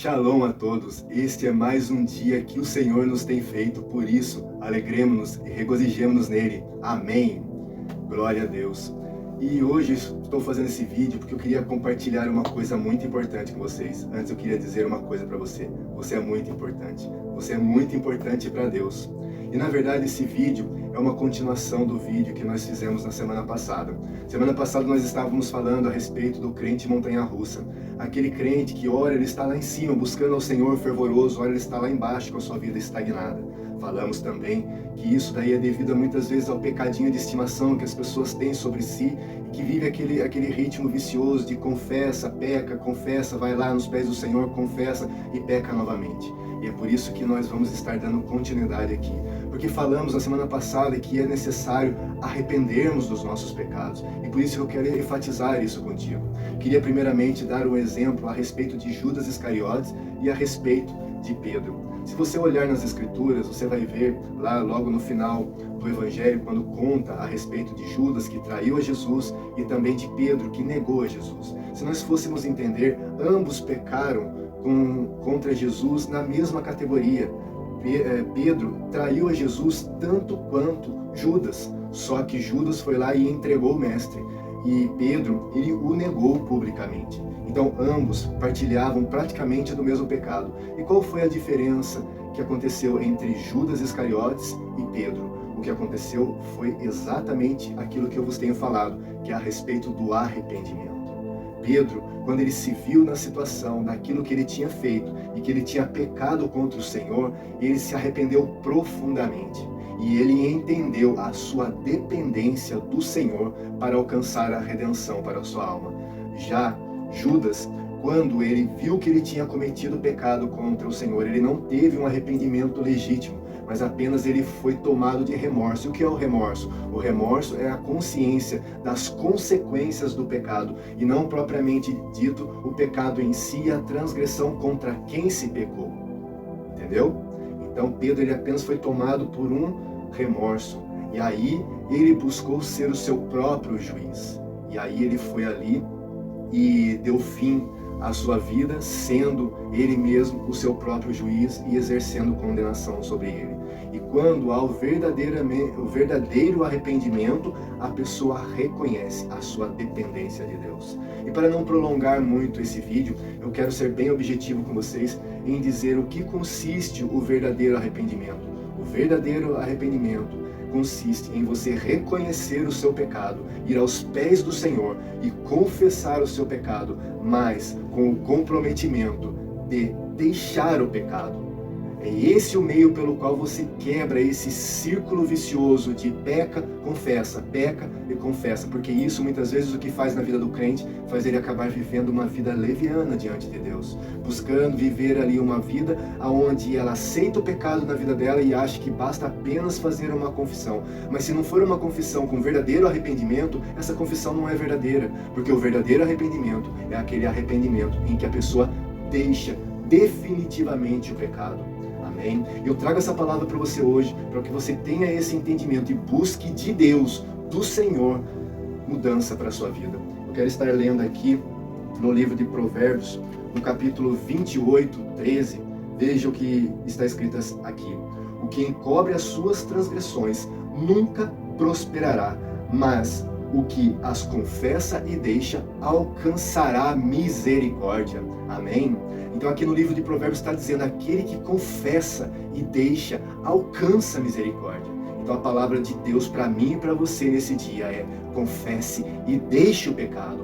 Shalom a todos, este é mais um dia que o Senhor nos tem feito, por isso, alegremos-nos e regozijemos-nos nele. Amém. Glória a Deus. E hoje estou fazendo esse vídeo porque eu queria compartilhar uma coisa muito importante com vocês. Antes eu queria dizer uma coisa para você. Você é muito importante. Você é muito importante para Deus. E na verdade esse vídeo é uma continuação do vídeo que nós fizemos na semana passada. Semana passada nós estávamos falando a respeito do crente montanha-russa. Aquele crente que ora, ele está lá em cima buscando ao Senhor fervoroso, ora, ele está lá embaixo com a sua vida estagnada. Falamos também que isso daí é devido muitas vezes ao pecadinho de estimação que as pessoas têm sobre si e que vive aquele ritmo vicioso de confessa, peca, confessa, vai lá nos pés do Senhor, confessa e peca novamente. E é por isso que nós vamos estar dando continuidade aqui. Porque falamos na semana passada que é necessário arrependermos dos nossos pecados. E por isso eu quero enfatizar isso contigo. Queria primeiramente dar um exemplo a respeito de Judas Iscariotes e a respeito de Pedro. Se você olhar nas Escrituras, você vai ver lá logo no final do Evangelho, quando conta a respeito de Judas, que traiu a Jesus, e também de Pedro, que negou a Jesus. Se nós fôssemos entender, ambos pecaram contra Jesus na mesma categoria. Pedro traiu a Jesus tanto quanto Judas, só que Judas foi lá e entregou o mestre, e Pedro, ele o negou publicamente. Então ambos partilhavam praticamente do mesmo pecado. E qual foi a diferença que aconteceu entre Judas Iscariotes e Pedro? O que aconteceu foi exatamente aquilo que eu vos tenho falado, que é a respeito do arrependimento. Pedro, quando ele se viu na situação daquilo que ele tinha feito e que ele tinha pecado contra o Senhor, ele se arrependeu profundamente. E ele entendeu a sua dependência do Senhor para alcançar a redenção para a sua alma. Já Judas, quando ele viu que ele tinha cometido pecado contra o Senhor, ele não teve um arrependimento legítimo, mas apenas ele foi tomado de remorso. E o que é o remorso? O remorso é a consciência das consequências do pecado, e não propriamente dito o pecado em si, a transgressão contra quem se pecou. Entendeu? Então Pedro, ele apenas foi tomado por um remorso, e aí ele buscou ser o seu próprio juiz. E aí ele foi ali e deu fim à sua vida, sendo ele mesmo o seu próprio juiz e exercendo condenação sobre ele. E quando há o verdadeiro arrependimento, a pessoa reconhece a sua dependência de Deus. E para não prolongar muito esse vídeo, eu quero ser bem objetivo com vocês em dizer o que consiste o verdadeiro arrependimento. O verdadeiro arrependimento consiste em você reconhecer o seu pecado, ir aos pés do Senhor e confessar o seu pecado, mas com o comprometimento de deixar o pecado. É esse o meio pelo qual você quebra esse círculo vicioso de peca e confessa, porque isso muitas vezes o que faz na vida do crente faz ele acabar vivendo uma vida leviana diante de Deus, buscando viver ali uma vida onde ela aceita o pecado na vida dela e acha que basta apenas fazer uma confissão. Mas se não for uma confissão com verdadeiro arrependimento, essa confissão não é verdadeira, porque o verdadeiro arrependimento é aquele arrependimento em que a pessoa deixa definitivamente o pecado. Amém? Eu trago essa palavra para você hoje, para que você tenha esse entendimento e busque de Deus, do Senhor, mudança para a sua vida. Eu quero estar lendo aqui no livro de Provérbios, no capítulo 28, 13, veja o que está escrito aqui. O que encobre as suas transgressões nunca prosperará, mas o que as confessa e deixa alcançará misericórdia. Amém? Então aqui no livro de Provérbios está dizendo, aquele que confessa e deixa, alcança misericórdia. Então a palavra de Deus para mim e para você nesse dia é, confesse e deixe o pecado.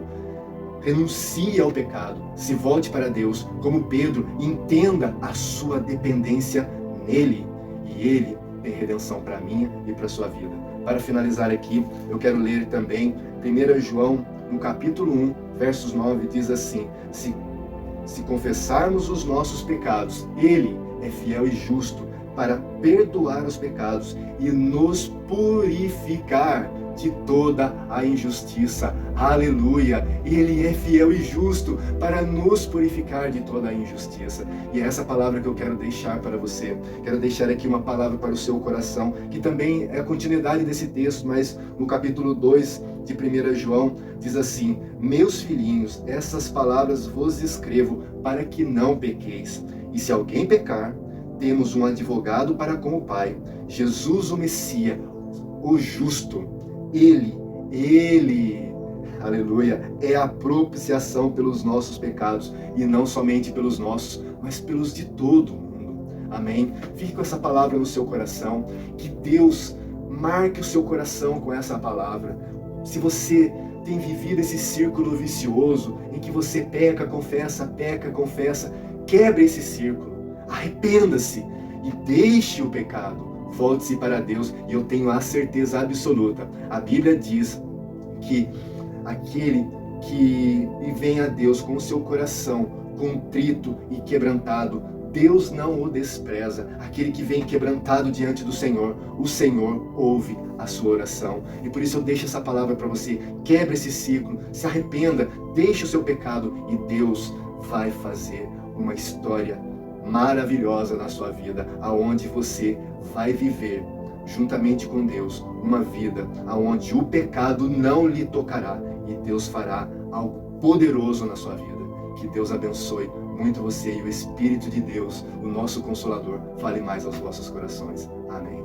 Renuncie ao pecado, se volte para Deus, como Pedro, entenda a sua dependência nele. E ele tem redenção para a minha e para a sua vida. Para finalizar aqui, eu quero ler também 1 João, no capítulo 1, versos 9, diz assim, se confessarmos os nossos pecados, Ele é fiel e justo para perdoar os pecados e nos purificar de toda a injustiça. Aleluia! Ele é fiel e justo para nos purificar de toda a injustiça. E é essa palavra que eu quero deixar para você. Quero deixar aqui uma palavra para o seu coração, que também é a continuidade desse texto, mas no capítulo 2 de 1 João, diz assim: meus filhinhos, essas palavras vos escrevo para que não pequeis. E se alguém pecar, temos um advogado para com o Pai, Jesus o Messias, o justo. Ele, aleluia, é a propiciação pelos nossos pecados, e não somente pelos nossos, mas pelos de todo mundo. Amém? Fique com essa palavra no seu coração, que Deus marque o seu coração com essa palavra. Se você tem vivido esse círculo vicioso, em que você peca, confessa, quebre esse círculo, arrependa-se e deixe o pecado. Volte-se para Deus, e eu tenho a certeza absoluta. A Bíblia diz que aquele que vem a Deus com o seu coração contrito e quebrantado, Deus não o despreza. Aquele que vem quebrantado diante do Senhor, o Senhor ouve a sua oração. E por isso eu deixo essa palavra para você. Quebre esse ciclo, se arrependa, deixe o seu pecado, e Deus vai fazer uma história maravilhosa na sua vida, aonde você vai viver juntamente com Deus uma vida aonde o pecado não lhe tocará, e Deus fará algo poderoso na sua vida. Que Deus abençoe muito você, e o Espírito de Deus, o nosso Consolador, fale mais aos vossos corações. Amém.